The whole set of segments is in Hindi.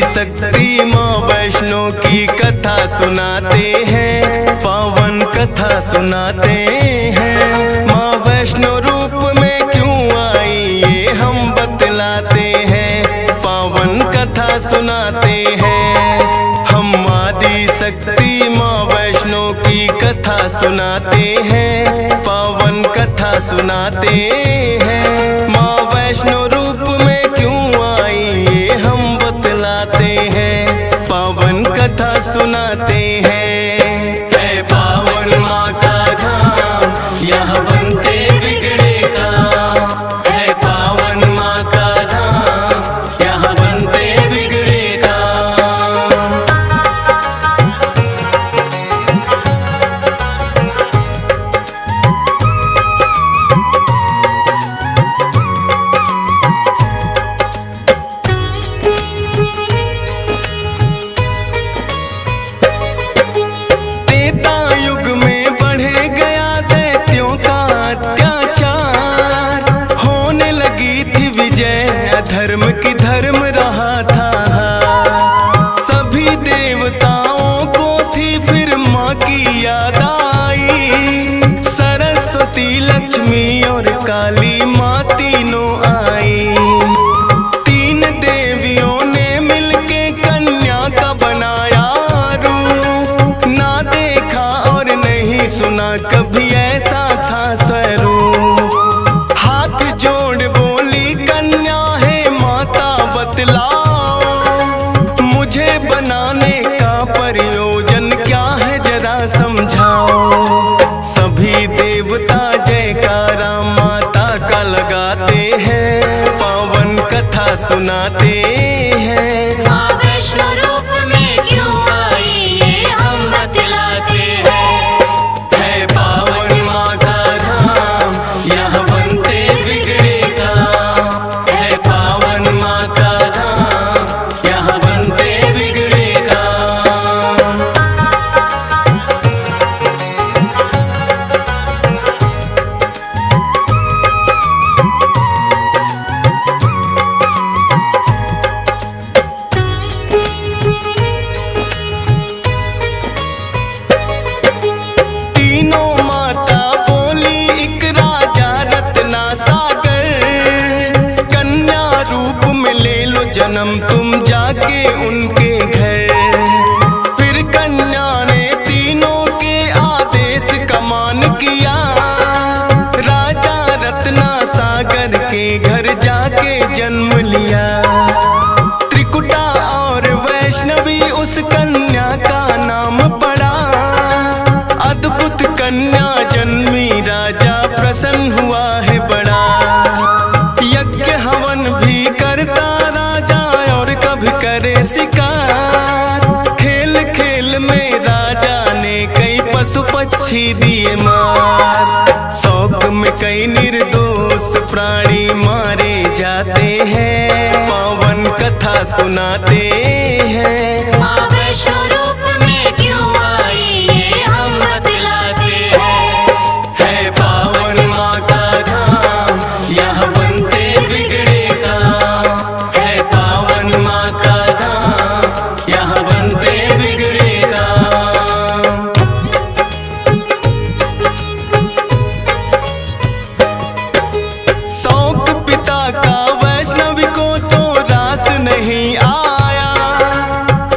शक्ति माँ वैष्णो की कथा सुनाते हैं, पावन कथा सुनाते हैं। माँ वैष्णो रूप में क्यों आई ये हम बतलाते हैं, पावन कथा सुनाते हैं। हम आदि शक्ति माँ वैष्णो की कथा सुनाते हैं, पावन कथा सुनाते हैं। माँ वैष्णो रूप में क्यों आई ये हम बतलाते हैं, पावन कथा सुनाते हैं। है पावन माँ का धाम यहाँ बनते बिगड़े काम, है पावन माँ का धाम यहाँ बनते बिगड़े काम। धर्म की धर्म रहा था, सभी देवताओं को थी फिर माँ की याद आई। सरस्वती लक्ष्मी और काली माँ तीनों आई। तीन देवियों ने मिलके कन्या का बनाया रूप, ना देखा और नहीं सुना कभी ऐसा था स्वरूप। हाथ जोड़ बोली कन्या मुझे बनाने का प्रयोजन क्या है जरा समझाओ। सभी देवता जयकारा माता का लगाते हैं, पावन कथा सुनाते हैं। माँ वैष्णो रूप में क्यों आई ये हम बतलाते हैं। है पावन माँ का धाम यहाँ बनते बिगड़े काम, है पावन माँ का धाम यहाँ बनते बिगड़े काम। तीनों माता बोली एक राजा रत्ना सागर, कन्या रूप में ले लो जन्म तुम जाके उनके घर। फिर कन्या ने तीनों के आदेश का मान किया, राजा रत्ना सागर के घर जाके जन्म लिया। त्रिकुटा और वैष्णवी उस कन्या का नाम पड़ा, अद्भुत कन्या जन्मी राजा प्रसन्न हुआ है बड़ा। यज्ञ हवन भी करता राजा और कभी करे शिकार, खेल खेल में राजा ने कई पशु पक्षी दिए मार। शौक में कई निर्दोष प्राणी मारे जाते हैं, पावन कथा सुनाते हैं। माँ वैष्णो रूप में क्यों आई ये हम बतलाते हैं। है पावन माँ का धाम यहाँ बनते बिगड़े काम, है पावन माँ का धाम यहाँ बनते बिगड़े काम। शौक पिता का वैष्णवी को तो रास नहीं आया,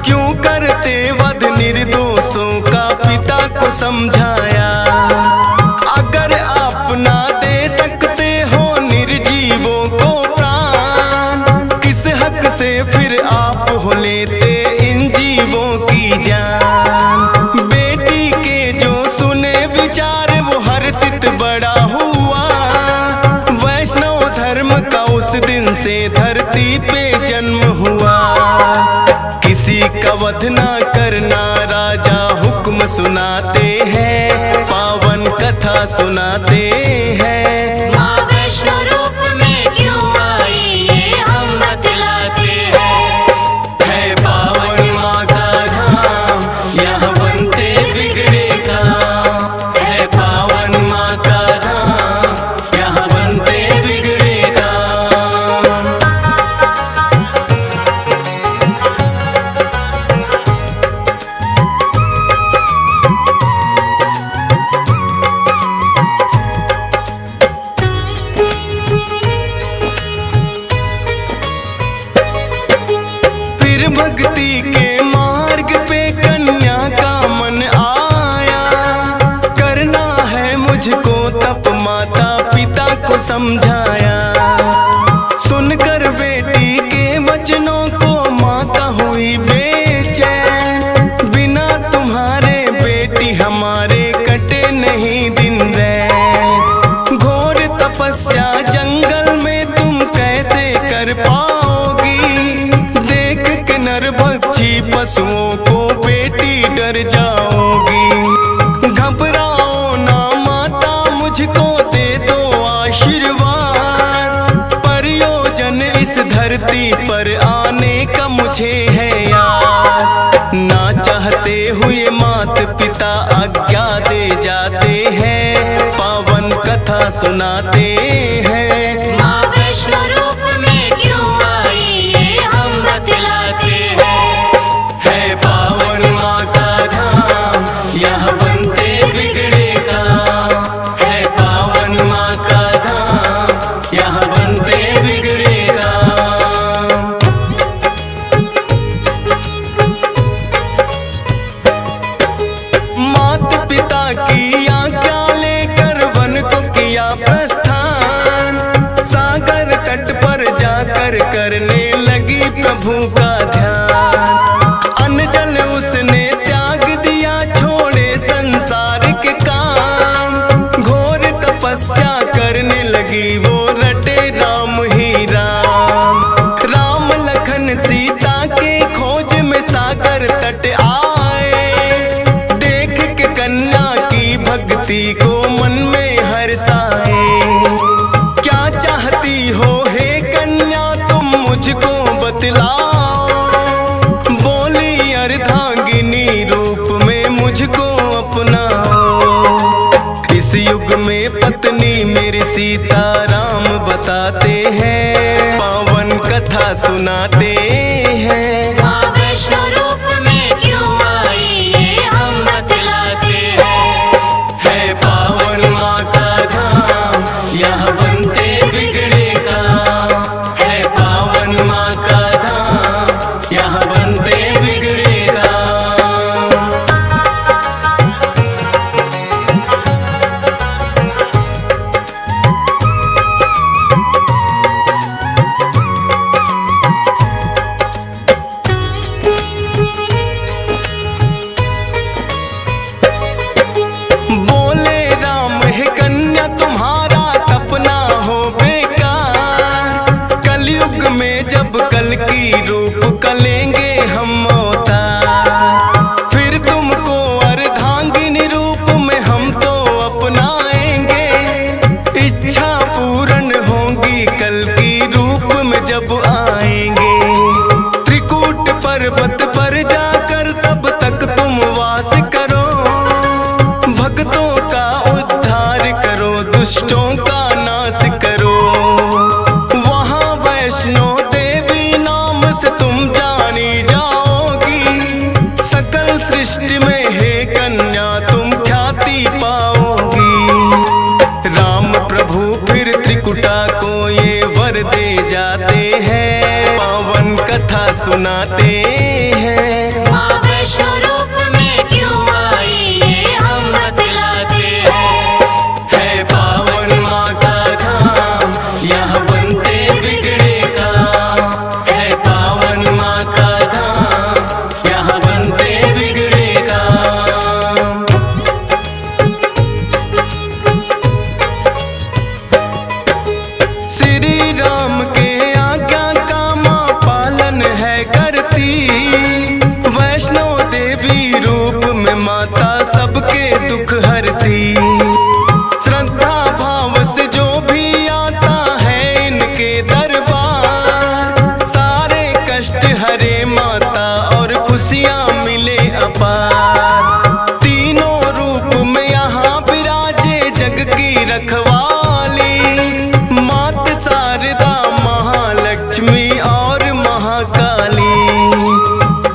क्यों करते वध निर्दोषों का पिता को समझाया। अगर आप ना दे सकते हो निर्जीवों को प्राण, किस हक से फिर आप हो लेते इन जीवों की जान। बेटी के जो सुने विचार वो हर्षित बड़ा हुआ, वैष्णव धर्म का उस दिन से धरती पे जन्म हुआ। किसी का वध ना करना राजा हुक्म सुनाते हैं, पावन कथा सुनाते हैं। माँ वैष्णो रूप में क्यों आई ये हम बतलाते हैं। है पावन माँ का धाम यहाँ बनते बिगड़े काम, है पावन माँ का धाम यहाँ बनते बिगड़े काम। समझाया। सुनकर बेटी के वचनों को माता हुई बेचैन। बिना तुम्हारे बेटी हमारे कटे नहीं दिन रैन। घोर तपस्या जंगल में तुम कैसे कर पाओगी। देख के नरभक्षी पशुओं को बेटी डर जाओगी। घबराओ ना माता, मुझको दे दो आशीर्वाद। प्रयोजन इस धरती पर आने का मुझे है याद। ना चाहते हुए माता पिता आज्ञा दे जाते हैं, पावन कथा सुनाते हैं। माँ वैष्णो रूप में क्यों आई ये हम बतलाते हैं। है पावन माँ का धाम, यहाँ बनते बिगड़े काम। है पावन माँ का धाम, यहाँ बनते बिगड़े काम। माता पिता की आज्ञा लेकर वन को किया प्रस्थान। सागर तट पर जाकर करने लगी प्रभु का ध्यान। अन्न जल उसने त्याग दिया, छोड़े संसार के काम। घोर तपस्या करने लगी वो, रटे राम ही राम। राम लखन सीता के खोज में सागर तट आए। देख के कन्या की भक्ति को मन में हर्षाए। क्या चाहती हो हे कन्या तुम मुझको बतलाओ। बोली अर्धांगिनी रूप में मुझको अपनाओ। इस युग में पत्नी मेरी सीता राम बताते हैं, पावन कथा सुनाते हैं। माँ वैष्णो रूप में क्यों आई ये हम बतलाते हैं। है पावन माँ का धाम, यहाँ बनते बिगड़े काम। है पावन माँ का धाम, यहाँ बनते बिगड़े काम। बोले राम है कन्या तुम्हारा तपना हो बेकार। कलयुग में जब कल की रूप कलेंगे हम अवतार। फिर तुमको अर्धांगिनी रूप में हम तो अपनाएंगे। इच्छा पूर्ण होगी कल की रूप में जब आएंगे। त्रिकूट पर्वत पर जाकर तब तक तुम वास करो। भक्तों का उद्धार करो, दुष्टों का नाश करो। वहाँ वैष्णो देवी नाम से तुम जानी जाओगी। सकल सृष्टि में हे कन्या तुम ख्याति पाओगी। राम प्रभु फिर त्रिकुटा को ये वर दे जाते हैं, पावन कथा सुनाते हैं। माँ वैष्णो रूप में क्यों आई ये हम बतलाते हैं। है पावन माँ का धाम, यहाँ बनते बिगड़े काम। है पावन माँ का धाम, यहाँ बनते बिगड़े काम। श्री राम के आज्ञा का माँ पालन है करती। वैष्णो देवी रूप में माता सबके दुख हरती। श्रद्धा भाव से जो भी आता है इनके दरबार। सारे कष्ट हरे माता और खुशियाँ मिले अपार। तीनों रूप में यहाँ विराजे जग की रखवाली। मात शारदा महालक्ष्मी और महाकाली।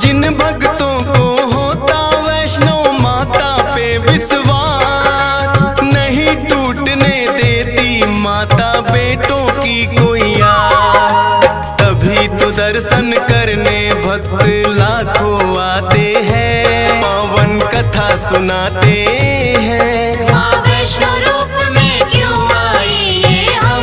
जिन भक्तों को होता वैष्णो माता पे विश्वास, नहीं टूटने देती माता बेटों की कोई आस। तभी तो दर्शन करने भक्त लाखों आते हैं, पावन कथा सुनाते हैं। माँ वैष्णो रूप में क्यों आई ये हम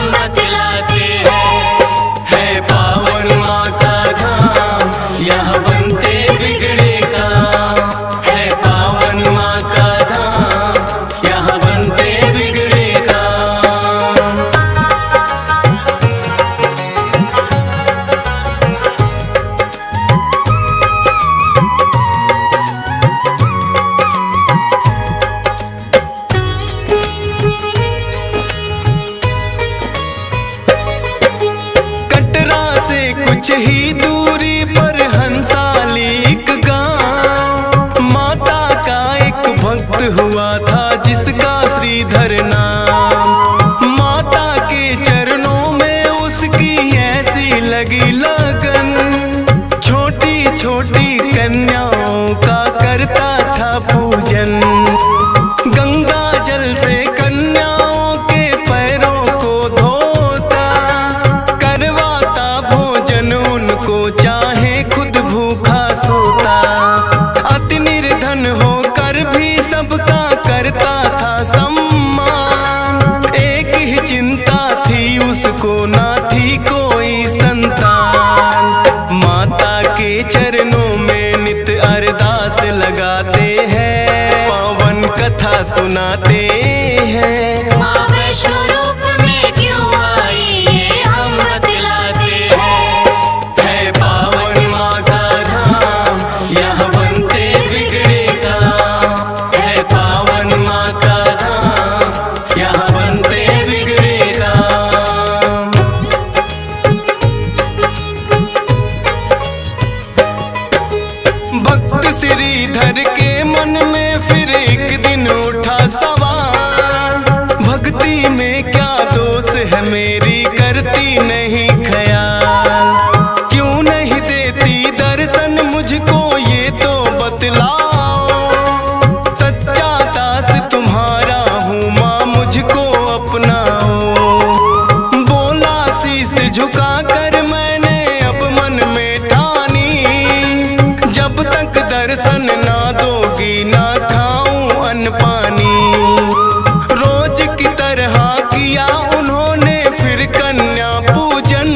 कुछ ही दूरी पर हंसाली एक गांव, माता का एक भक्त हुआ था जिसका श्रीधर नाम। माता के चरणों में उसकी ऐसी लगी लगन, छोटी छोटी कन्याओं का करता था पूजन। गंगा जल से कन्याओं के पैरों को धोता, करवाता भोजन उनको चाहे खुद भूखा सोता। अति निर्धन होकर भी सबका करता था सम्मान, एक ही चिंता थी उसको ना थी कोई संतान। माता के चरणों में नित अरदास लगाते हैं, पावन कथा सुनाते हैं। माँ वैष्णो रूप में क्यों आई ये हम बतलाते हैं। है पावन माँ का धाम, यहाँ बनते बिगड़े काम। है पावन माँ का धाम, यहाँ बनते बिगड़े काम। भक्त श्रीधर के मन में फिर एक दिन उठा सवाल, भक्ति में क्या दोष है मेरी करती नहीं ख्याल। क्यों नहीं देती दर्शन मुझको ये तो बतलाओ, सच्चा दास तुम्हारा हूँ माँ मुझको अपनाओ। बोला शीश झुका कर मैंने अब मन में ठानी, जब तक दर्शन ना दोगी ना खाऊं अन्न पानी। रोज की तरह किया उन्होंने फिर कन्या पूजन,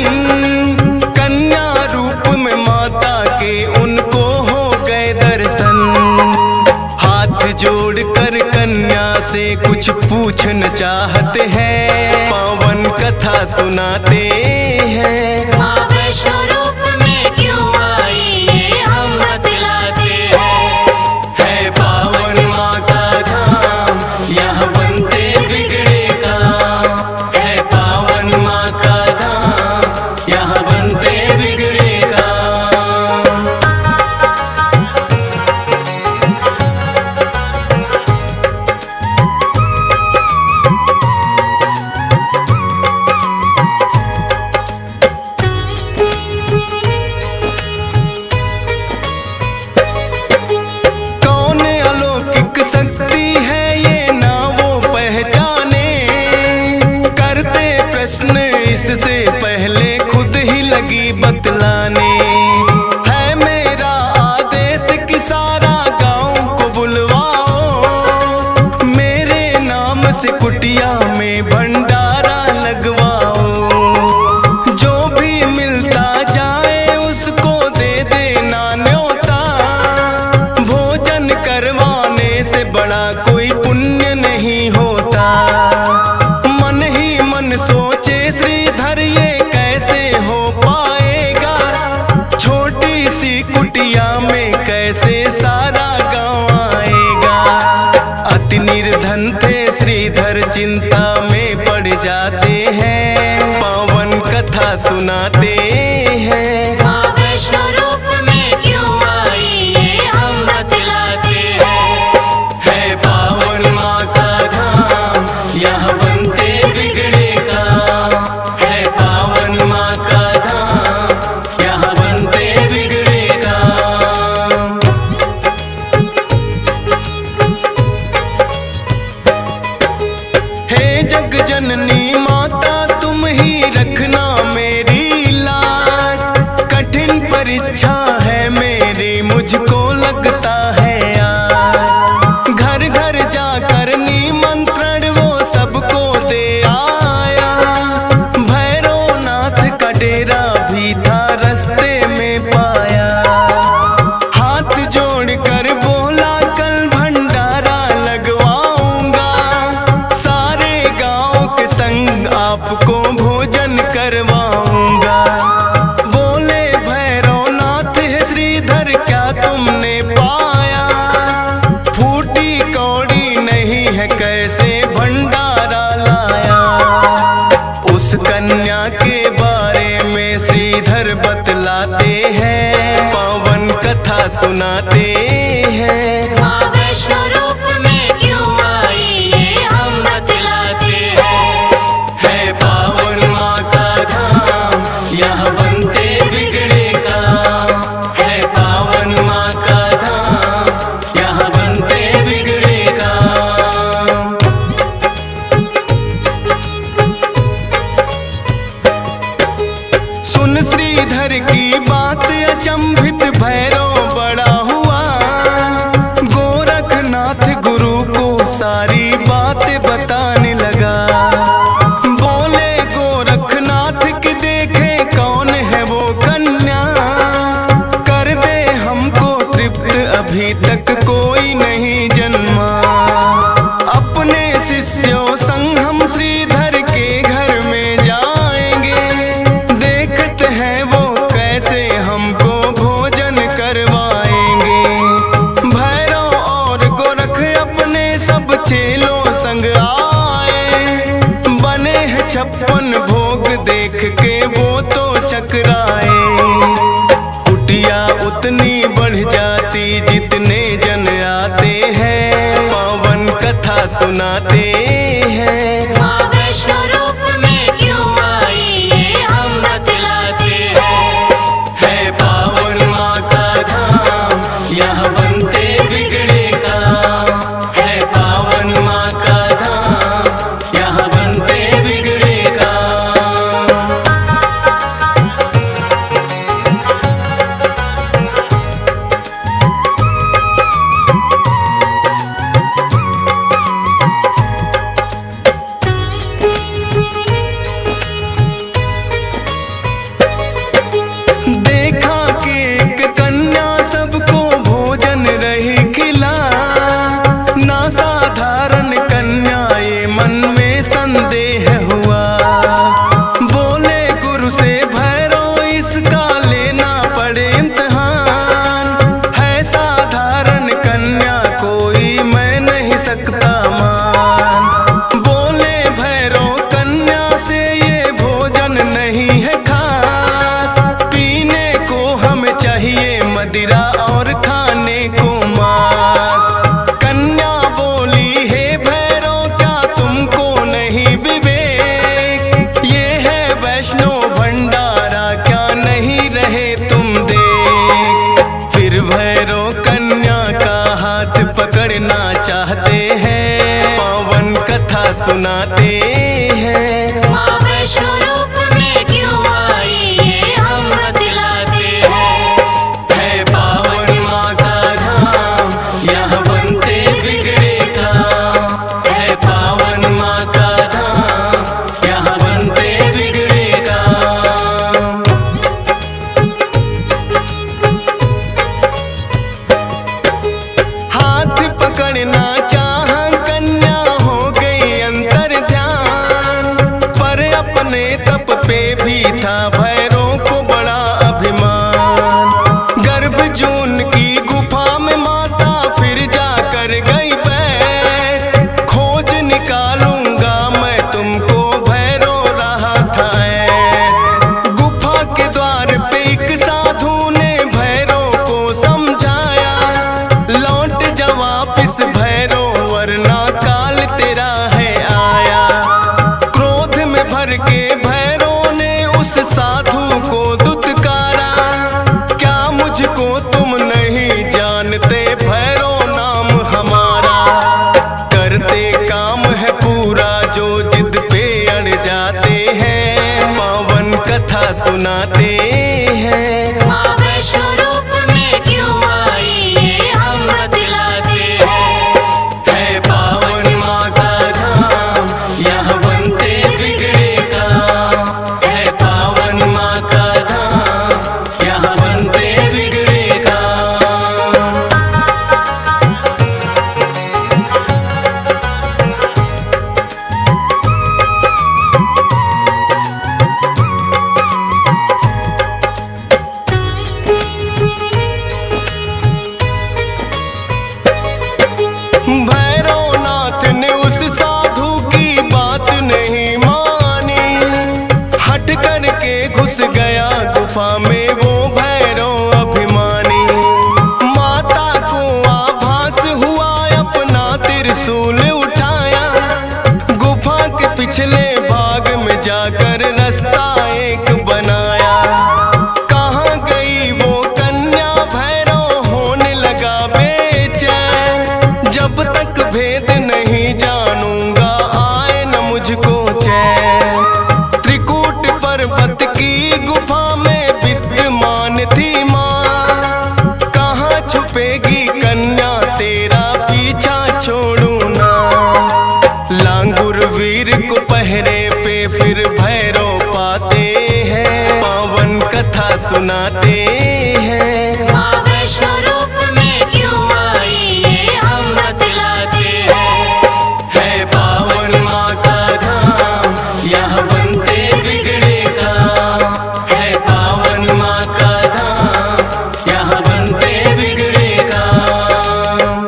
कन्या रूप में माता के उनको हो गए दर्शन। हाथ जोड़कर कन्या से कुछ पूछना चाहते हैं, पावन कथा सुनाते हैं। माँ वैष्णो रूप में क्यों आई ये हम बतलाते हैं। है पावन माँ का धाम, यहाँ बनते बिगड़े काम। है पावन माँ का धाम, यहाँ बनते बिगड़े काम। कौन अलौकिक शक्ति है ये ना वो पहचाने, करते प्रश्न इससे पहले खुद ही लगी बतलाने। है मेरा आदेश कि सारा गांव को बुलवाओ, मेरे नाम से कुटिया में भंडारा लगवाओ। जो भी मिलता जाए उसको दे देना न्योता, भोजन करवाने से बड़ा कोई पुण्य नहीं होता। मन ही मन सोचे श्रीधर ये कैसे हो पाएगा, छोटी सी कुटिया में कैसे सारा गांव आएगा। अति निर्धन थे श्रीधर चिंता में पड़ जाते हैं, पावन कथा सुनाते हैं। माँ वैष्णो रूप में क्यों आई ये हम बतलाते हैं। है पावन माँ का धाम, यहाँ बनते बिगड़े काम। है पावन माँ का धाम, यहाँ बनते बिगड़े काम। हे जग जननी माता तुम ही रखना मेरी लाज, कठिन परीक्षा है मेरी मुझको लगता है आज। घर घर जाकर निमंत्रण वो सबको दे आया, भैरवनाथ का डेरा भी था रास्ते में पाया। हाथ जोड़कर बोला कल भंडारा लगवाऊंगा, सारे गांव के संग आपको भोजन करवाऊंगा। बोले भैरवनाथ है श्रीधर क्या तुमने पाया, फूटी कौड़ी नहीं है कैसे भंडारा लाया। उस कन्या के बारे में श्रीधर बतला सुनाते हैं। माँ वैष्णो रूप में क्यों आई ये हम बतलाते हैं। है पावन माँ का धाम, यहाँ बनते बिगड़े काम। है पावन माँ का धाम, यहाँ बनते बिगड़े काम। सुन श्रीधर की बात, अचंभित भैरव बड़ा हुआ। गोरखनाथ गुरु को सारी बातें बताने लगा। बोले गोरखनाथ की देखे कौन है वो कन्या, कर दे हमको तृप्त अभी तक कोई नहीं जन्मा। अपने शिष्यों संग हम श्रीधर के घर में जाएंगे, देखते हैं वो कैसे हमको भोजन करवाएंगे। भैरव और गोरख अपने सब चेलों संग आए, बने हैं 56 भोग देख के वो तो चकराए। कुटिया उतनी बढ़ जाती जितने जन आते हैं, पावन कथा सुनाते हैं। माँ वैष्णो रूप में क्यों आई ये हम बतलाते हैं। है पावन माँ का धाम, यहाँ बनते बिगड़े काम। है पावन माँ का धाम, यहाँ बनते बिगड़े काम। देखा कि एक कन्या सबको भोजन रही खिला, ना साधारण कन्या ये मन में संदेह हुआ। बोले गुरु से भैरव इसका लेना पड़े इम्तिहान, है साधारण कन्या कोई मैं नहीं सकता मान। बोले भैरव कन्या से ये भोजन नहीं है खास, पीने को हमें चाहिए मदिरा और खाने को मांस। कन्या बोली हे भैरव क्या तुमको नहीं विवेक, ये है वैष्णो भंडारा क्या नहीं रहे तुम देख। फिर भैरव कन्या का हाथ पकड़ना चाहते हैं, पावन कथा सुनाते हैं। माँ वैष्णो रूप में क्यों आई ये हम बतलाते हैं। है पावन माँ का धाम, यहाँ बनते बिगड़े काम। है पावन माँ का धाम, यहाँ बनते बिगड़े काम। हाथ पकड़ना चाह कन्या हो गई अंतर ध्यान, पर अपने तप पे भी था भैरव को बड़ा अभिमान। गर्भजून की गुफा में माता फिर जाकर गई बैठ, खोज निकालूंगा मैं तुमको भैरव रहा था ऐठ। गुफा के द्वार पे एक साधु ने भैरव को समझाया, लौट जा वापिस भैरव वरना काल तेरा है आया। क्रोध में भर के भैरव ने उस साधु को दुत्कारा, क्या मुझको तुम नहीं जानते भैरव नाम हमारा। करते काम है पूरा जो जिद पे अड़ जाते हैं, पावन कथा सुनाते हैं। माँ वैष्णो रूप में क्यों आई ये हम बतलाते हैं। है पावन माँ का धाम, यहाँ बनते बिगड़े काम। है पावन माँ का धाम, यहाँ बनते बिगड़े काम। बाग में जाकर रास्ता एक बनाया। कहाँ गई वो कन्या भैरव होने लगा बेचैन। जब तक भेद नहीं जानूंगा आए न मुझको चैन। त्रिकूट पर्वत की गुफा में विद्यमान थी माँ। कहाँ छुपेगी कन्या तेरा पीछा छोड़ू ना। लांगुर वीर को पहरे पे फिर भैरव पाते हैं। पावन कथा सुनाते हैं। माँ वैष्णो रूप में क्यों आई ये हम बतलाते हैं। है पावन माँ का धाम यहाँ बनते बिगड़े काम। है पावन माँ का धाम यहाँ बनते बिगड़े काम।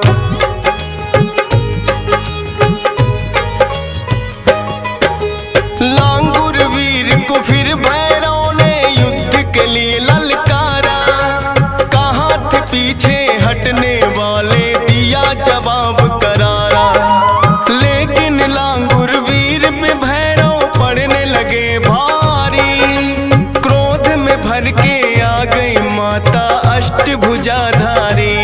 लांगुर वीर को फिर भैरव ने युद्ध के लिए ललकारा। कहाँ थे पीछे हटने वाले दिया जवाब करारा। लेकिन लांगुर वीर पे भैरव पड़ने लगे भारी। क्रोध में भर के आ गई माता अष्टभुजाधारी।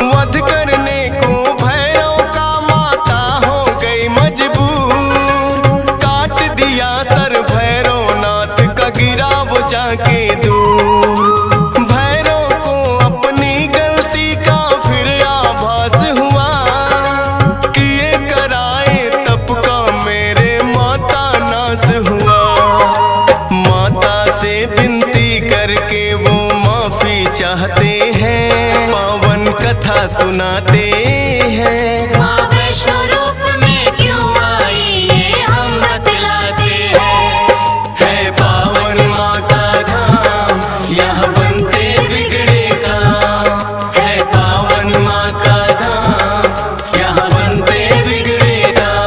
वध करने को भैरव का माता हो गई मजबूर। काट दिया सर भैरवनाथ का गिरा वो जाके दूर। भैरव को अपनी गलती का फिर आभास हुआ। किए कराए तप का मेरे माता नाश हुआ। माता से विनती करके वो माफी चाहते हैं। पावन कथा सुनाते हैं। माँ वैष्णो रूप में क्यों आई ये हम बतलाते हैं। है पावन माँ का धाम यहाँ बनते बिगड़े काम। है पावन माँ का धाम यहाँ बनते बिगड़े काम।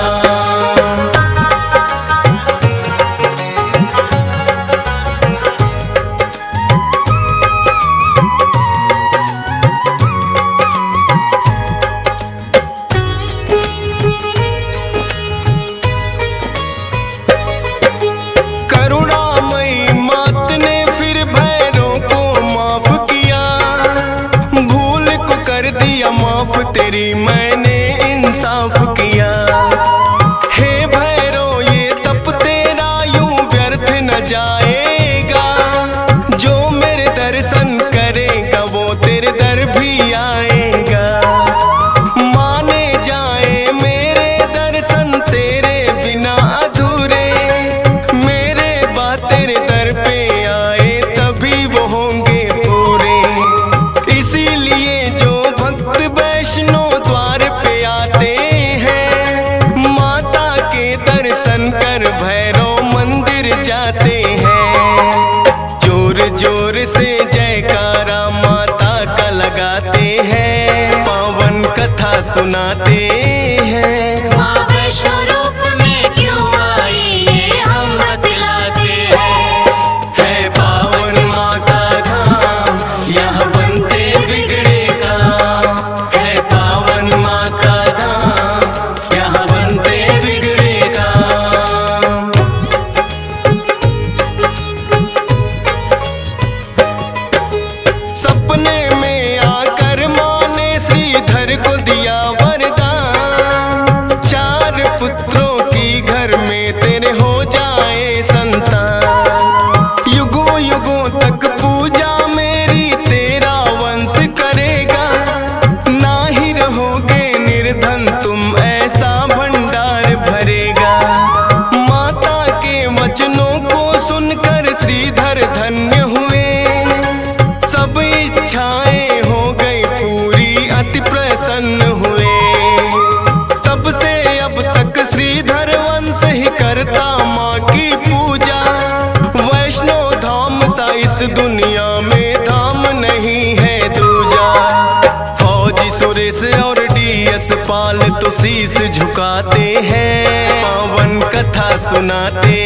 करुणामयी मात ने फिर भैरव को माफ किया। भूल को कर दिया माफ तेरी मैंने इंसाफ किया। हे भैरव ये तप तेरा यूं व्यर्थ न जाएगा। जो मेरे दर्शन करेगा वो तेरे दर भी आएगा। माने जाए मेरे दर्शन तेरे बिना अधूरे। मेरे बात तेरे दर पे आए तभी वो होंगे पूरे। इसीलिए जो भक्त वैष्णो द्वार पे आते हैं। माता के दर्शन कर भैरव मंदिर जाते हैं। जोर जोर से जयकारा माता का लगाते हैं। पावन कथा सुनाते हैं। माँ वैष्णो रूप में क्यों आई ये हम बतलाते हैं। है पावन माँ का धाम यहाँ बनते बिगड़े काम। है पावन माँ का धाम यहाँ बनते बिगड़े काम। सपने में आकर माँ ने श्रीधर को दिया वरदान। 4 पुत्रों की घर में तेरे हो जाए संतान। युगों युगों तक पूजा मेरी तेरा वंश करेगा। ना ही रहोगे निर्धन तुम ऐसा भंडार भरेगा। माता के वचनों को सुनकर श्रीधर धन्य हुए। सब इच्छाएं हो गई पूरी अति प्रसन्न हुए। तब से अब तक श्रीधर वंश ही करता माँ की पूजा। वैष्णो धाम सा इस दुनिया में धाम नहीं है दूजा। फौजी सुरेश और डीएस पाल तो शीश झुकाते हैं। पावन कथा सुनाते